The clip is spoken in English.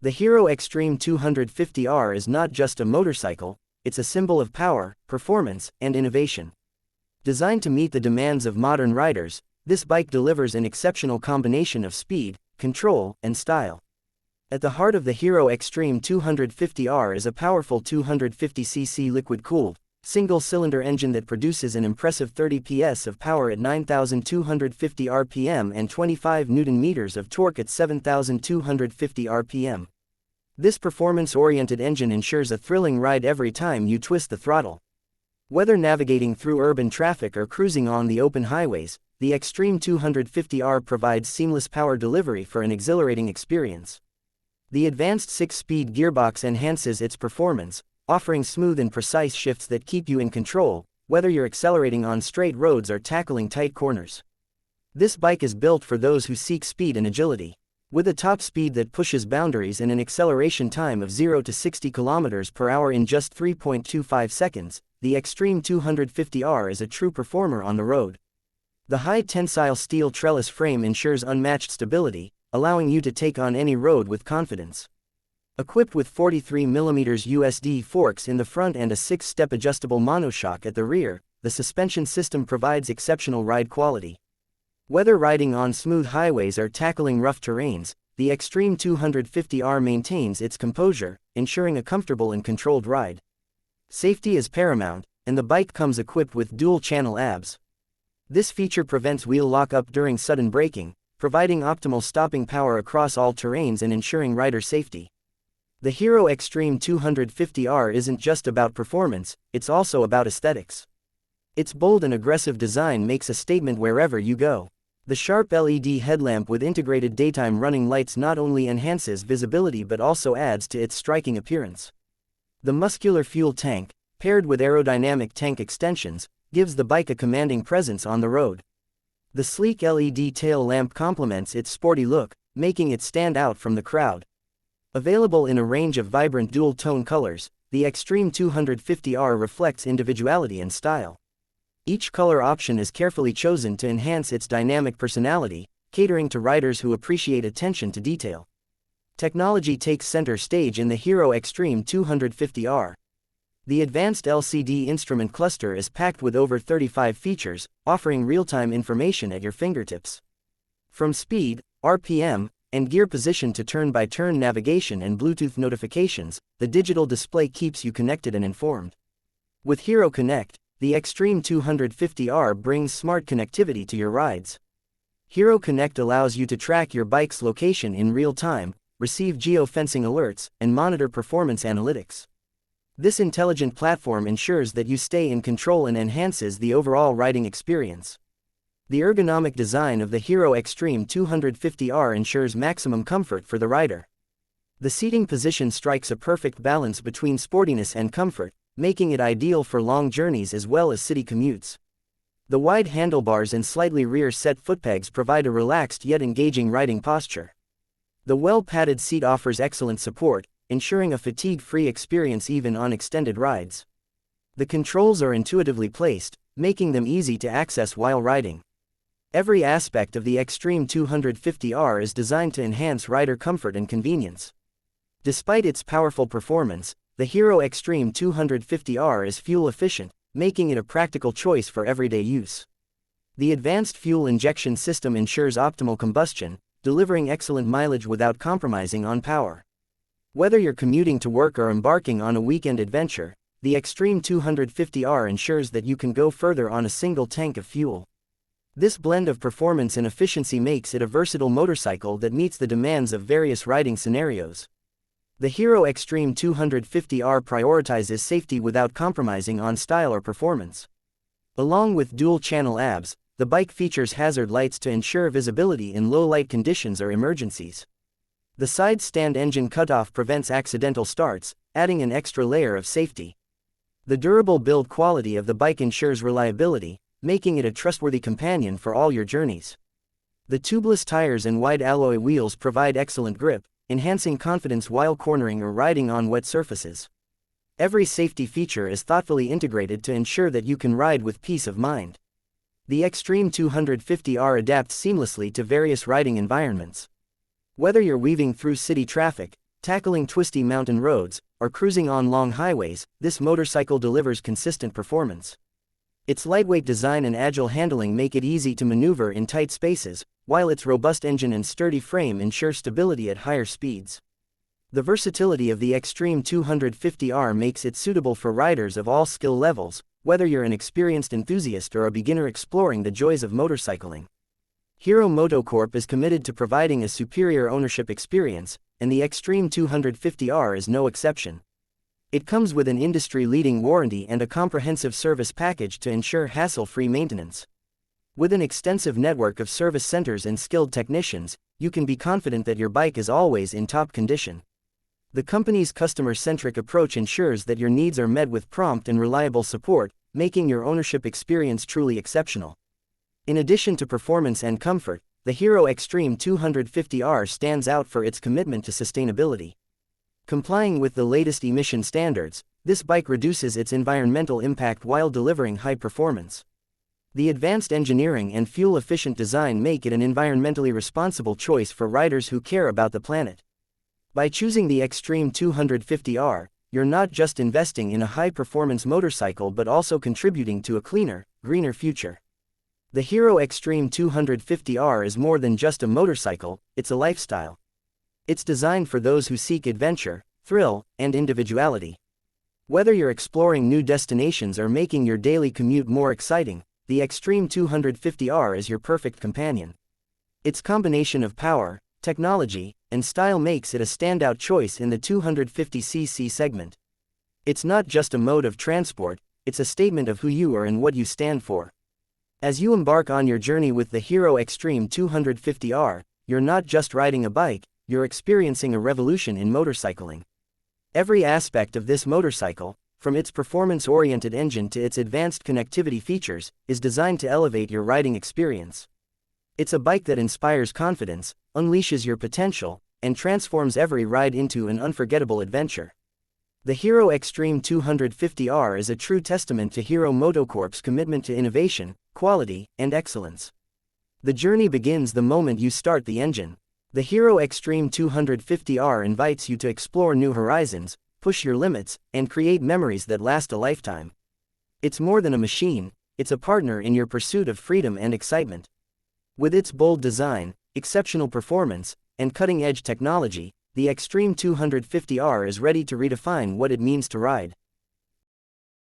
The Hero Xtreme 250R is not just a motorcycle, it's a symbol of power, performance, and innovation. Designed to meet the demands of modern riders, this bike delivers an exceptional combination of speed, control, and style. At the heart of the Hero Xtreme 250R is a powerful 250cc liquid-cooled, single-cylinder engine that produces an impressive 30 PS of power at 9,250 RPM and 25 Nm of torque at 7,250 RPM. This performance-oriented engine ensures a thrilling ride every time you twist the throttle. Whether navigating through urban traffic or cruising on the open highways, the Xtreme 250R provides seamless power delivery for an exhilarating experience. The advanced 6-speed gearbox enhances its performance, offering smooth and precise shifts that keep you in control, whether you're accelerating on straight roads or tackling tight corners. This bike is built for those who seek speed and agility. With a top speed that pushes boundaries and an acceleration time of 0 to 60 km per hour in just 3.25 seconds, the Xtreme 250R is a true performer on the road. The high-tensile steel trellis frame ensures unmatched stability, allowing you to take on any road with confidence. Equipped with 43mm USD forks in the front and a 6-step adjustable monoshock at the rear, the suspension system provides exceptional ride quality. Whether riding on smooth highways or tackling rough terrains, the Xtreme 250R maintains its composure, ensuring a comfortable and controlled ride. Safety is paramount, and the bike comes equipped with dual-channel ABS. This feature prevents wheel lock-up during sudden braking, providing optimal stopping power across all terrains and ensuring rider safety. The Hero Xtreme 250R isn't just about performance, it's also about aesthetics. Its bold and aggressive design makes a statement wherever you go. The sharp LED headlamp with integrated daytime running lights not only enhances visibility but also adds to its striking appearance. The muscular fuel tank, paired with aerodynamic tank extensions, gives the bike a commanding presence on the road. The sleek LED tail lamp complements its sporty look, making it stand out from the crowd. Available in a range of vibrant dual-tone colors, the Xtreme 250R reflects individuality and style. Each color option is carefully chosen to enhance its dynamic personality, catering to riders who appreciate attention to detail. Technology takes center stage in the Hero Xtreme 250R. The advanced LCD instrument cluster is packed with over 35 features, offering real-time information at your fingertips. From speed, RPM, and gear position to turn-by-turn navigation and Bluetooth notifications, the digital display keeps you connected and informed. With Hero Connect, the Xtreme 250R brings smart connectivity to your rides. Hero Connect allows you to track your bike's location in real time, receive geofencing alerts, and monitor performance analytics. This intelligent platform ensures that you stay in control and enhances the overall riding experience. The ergonomic design of the Hero Xtreme 250R ensures maximum comfort for the rider. The seating position strikes a perfect balance between sportiness and comfort, making it ideal for long journeys as well as city commutes. The wide handlebars and slightly rear-set footpegs provide a relaxed yet engaging riding posture. The well-padded seat offers excellent support, ensuring a fatigue-free experience even on extended rides. The controls are intuitively placed, making them easy to access while riding. Every aspect of the Xtreme 250R is designed to enhance rider comfort and convenience. Despite its powerful performance, the Hero Xtreme 250R is fuel-efficient, making it a practical choice for everyday use. The advanced fuel injection system ensures optimal combustion, delivering excellent mileage without compromising on power. Whether you're commuting to work or embarking on a weekend adventure, the Xtreme 250R ensures that you can go further on a single tank of fuel. This blend of performance and efficiency makes it a versatile motorcycle that meets the demands of various riding scenarios. The Hero Xtreme 250R prioritizes safety without compromising on style or performance. Along with dual-channel ABS, the bike features hazard lights to ensure visibility in low-light conditions or emergencies. The side-stand engine cutoff prevents accidental starts, adding an extra layer of safety. The durable build quality of the bike ensures reliability, making it a trustworthy companion for all your journeys. The tubeless tires and wide alloy wheels provide excellent grip, enhancing confidence while cornering or riding on wet surfaces. Every safety feature is thoughtfully integrated to ensure that you can ride with peace of mind. The Xtreme 250R adapts seamlessly to various riding environments. Whether you're weaving through city traffic, Tackling twisty mountain roads, or cruising on long highways, this motorcycle delivers consistent performance. Its lightweight design and agile handling make it easy to maneuver in tight spaces, while its robust engine and sturdy frame ensure stability at higher speeds. The versatility of the Xtreme 250R makes it suitable for riders of all skill levels, whether you're an experienced enthusiast or a beginner exploring the joys of motorcycling. Hero MotoCorp is committed to providing a superior ownership experience, and the Xtreme 250R is no exception. It comes with an industry-leading warranty and a comprehensive service package to ensure hassle-free maintenance. With an extensive network of service centers and skilled technicians, you can be confident that your bike is always in top condition. The company's customer-centric approach ensures that your needs are met with prompt and reliable support, making your ownership experience truly exceptional. In addition to performance and comfort, the Hero Xtreme 250R stands out for its commitment to sustainability. Complying with the latest emission standards, this bike reduces its environmental impact while delivering high performance. The advanced engineering and fuel-efficient design make it an environmentally responsible choice for riders who care about the planet. By choosing the Xtreme 250R, you're not just investing in a high-performance motorcycle but also contributing to a cleaner, greener future. The Hero Xtreme 250R is more than just a motorcycle, it's a lifestyle. It's designed for those who seek adventure, thrill, and individuality. Whether you're exploring new destinations or making your daily commute more exciting, the Xtreme 250R is your perfect companion. Its combination of power, technology, and style makes it a standout choice in the 250cc segment. It's not just a mode of transport, it's a statement of who you are and what you stand for. As you embark on your journey with the Hero Xtreme 250R, you're not just riding a bike, you're experiencing a revolution in motorcycling. Every aspect of this motorcycle, from its performance-oriented engine to its advanced connectivity features, is designed to elevate your riding experience. It's a bike that inspires confidence, unleashes your potential, and transforms every ride into an unforgettable adventure. The Hero Xtreme 250R is a true testament to Hero MotoCorp's commitment to innovation, quality, and excellence. The journey begins the moment you start the engine. The Hero Xtreme 250R invites you to explore new horizons, push your limits, and create memories that last a lifetime. It's more than a machine, it's a partner in your pursuit of freedom and excitement. With its bold design, exceptional performance, and cutting-edge technology, the Xtreme 250R is ready to redefine what it means to ride.